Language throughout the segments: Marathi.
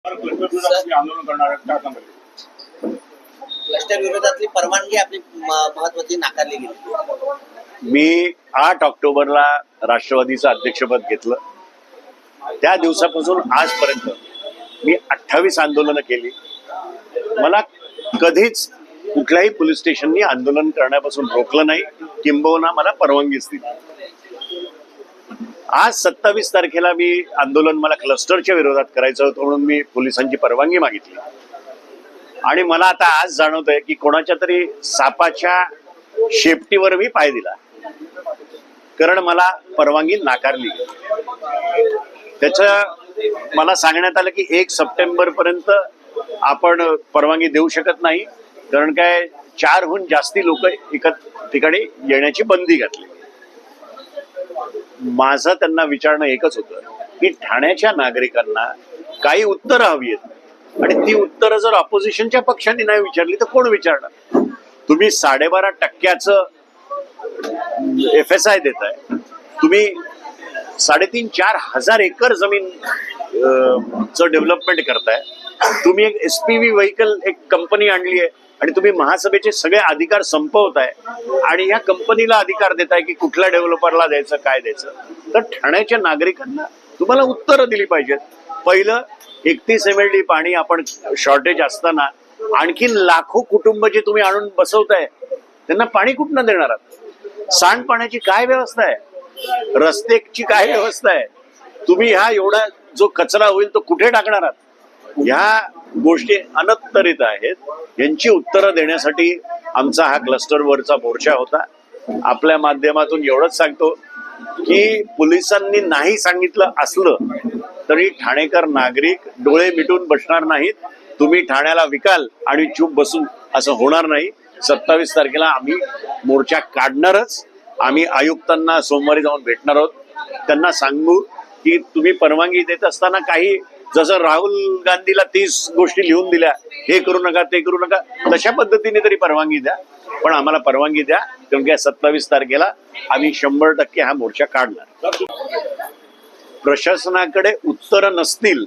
आंदोलन करणार आहेत का सांगाल? क्लस्टर विरोधातली परवानगी आपली महत्वाची नाकारली गेली। मी 8 ऑक्टोबरला राष्ट्रवादीचं अध्यक्षपद घेतलं. त्या दिवसापासून आजपर्यंत मी 28 आंदोलनं केली. मला कधीच कुठल्याही पोलीस स्टेशननी आंदोलन करण्यापासून रोखलं नाही, किंबहुना मला परवानगीच दिली. आज 27 तारखेला मी आंदोलन मला क्लस्टरच्या विरोधात करायचं होतं म्हणून मी पोलिसांची परवानगी मागितली. आणि मला आता आज जाणवतंय की कोणाच्या तरी सापाच्या शेपटीवर मी पाय दिला, कारण मला परवानगी नाकारली. त्याचं मला सांगण्यात आलं की 1 सप्टेंबर पर्यंत आपण परवानगी देऊ शकत नाही, कारण काय 4हून जास्ती लोक एका ठिकाणी येण्याची बंदी घातली. माझं त्यांना विचारणं एकच होतं की ठाण्याच्या नागरिकांना काही उत्तरं हवी आहेत, आणि ती उत्तरं जर ऑपोजिशनच्या पक्षांनी नाही विचारली तर कोण विचारणार? तुम्ही 12.5% FSI देताय, तुम्ही 3,500-4 हजार एकर जमीन चं डेव्हलपमेंट करताय, तुम्ही एक SPV व्हेकल एक कंपनी आणली आहे आणि तुम्ही महासभेचे सगळे अधिकार संपवताय आणि या कंपनीला अधिकार देताय की कुठल्या डेव्हलपरला द्यायचं, काय द्यायचं. तर ठाण्याच्या नागरिकांना तुम्हाला उत्तरं दिली पाहिजेत. पहिलं, 31 MLD पाणी आपण शॉर्टेज असताना आणखी लाखो कुटुंब जे तुम्ही आणून बसवताय त्यांना पाणी कुठनं देणार आहात? सांडपाण्याची काय व्यवस्था आहे? रस्त्याची काय व्यवस्था आहे? तुम्ही ह्या एवढा जो कचरा होईल तो कुठे टाकणार आहात? ह्या गोष्टी अनंतरित आहेत. यांची उत्तरं देण्यासाठी आमचा हा क्लस्टरवरचा मोर्चा होता. आपल्या माध्यमातून एवढंच सांगतो की पोलिसांनी नाही सांगितलं असलं तरी ठाणेकर नागरिक डोळे मिटून बसणार नाहीत. तुम्ही ठाण्याला विकाल आणि चूप बसून असं होणार नाही. 27 तारखेला आम्ही मोर्चा काढणारच. आम्ही आयुक्तांना सोमवारी जाऊन भेटणार आहोत. त्यांना सांगू की तुम्ही परवानगी देत असताना काही, जसं राहुल गांधीला 30 गोष्टी लिहून दिल्या, हे करू नका ते करू नका, तशा पद्धतीने तरी परवानगी द्या, पण आम्हाला परवानगी द्या, कारण की 27 तारखेला आम्ही 100% हा मोर्चा काढणार. प्रशासनाकडे उत्तरं नसतील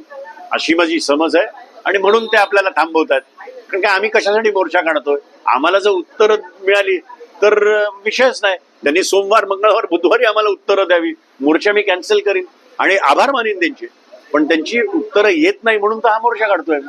अशी माझी समज आहे आणि म्हणून ते आपल्याला थांबवतात. कारण की आम्ही कशासाठी मोर्चा काढतोय? आम्हाला जर उत्तरं मिळाली तर विषयच नाही. त्यांनी सोमवार, मंगळवार, बुधवारी आम्हाला उत्तरं द्यावी. मोर्चा मी कॅन्सल करीन आणि आभार मानीन त्यांचे, पण त्यांची उत्तरं येत नाही म्हणून तर हा मोर्चा काढतोय.